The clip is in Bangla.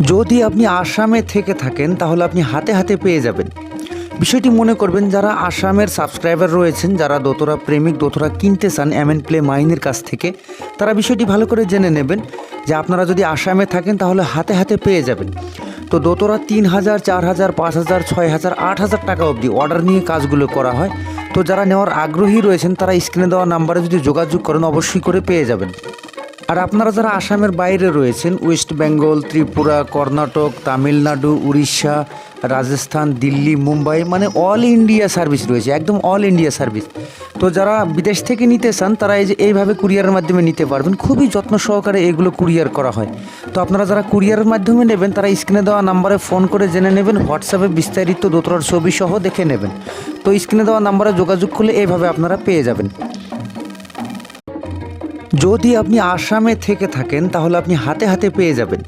যদি আপনি আসামে থেকে থাকেন তাহলে আপনি হাতে হাতে পেয়ে যাবেন। বিষয়টি মনে করবেন যারা আসামের সাবস্ক্রাইবার রয়েছেন, যারা দোতরা প্রেমিক দোতরা কিনতে চান প্লে মাইনের কাছ থেকে, তারা বিষয়টি ভালো করে জেনে নেবেন যে আপনারা যদি আসামে থাকেন তাহলে হাতে হাতে পেয়ে যাবেন। তো দোতরা 3,000, 4,000, 5,000, 6,000, 8,000 টাকা অবধি অর্ডার নিয়ে কাজগুলো করা হয়। তো যারা নেওয়ার আগ্রহী রয়েছেন তারা স্ক্রিনে দেওয়া নাম্বারে যদি যোগাযোগ করেন অবশ্যই করে পেয়ে যাবেন। আর আপনারা যারা আসামের বাইরে রয়েছেন, ওয়েস্ট বেঙ্গল, ত্রিপুরা, কর্ণাটক, তামিলনাড়ু, উড়িষ্যা, রাজস্থান, দিল্লি, মুম্বাই, মানে অল ইন্ডিয়া সার্ভিস রয়েছে, একদম অল ইন্ডিয়া সার্ভিস। তো যারা বিদেশ থেকে নিতে চান তারা এইভাবে কুরিয়ারের মাধ্যমে নিতে পারবেন। খুবই যত্ন সহকারে এগুলো কুরিয়ার করা হয়। তো আপনারা যারা কুরিয়ারের মাধ্যমে নেবেন তারা স্ক্রিনে দেওয়া নাম্বারে ফোন করে জেনে নেবেন, হোয়াটসঅ্যাপে বিস্তারিত দোতরার ছবি সহ দেখে নেবেন। তো স্ক্রিনে দেওয়া নাম্বারে যোগাযোগ করলে এইভাবে আপনারা পেয়ে যাবেন। যদি আপনি আসামে থেকে থাকেন তাহলে আপনি হাতে হাতে পেয়ে যাবেন।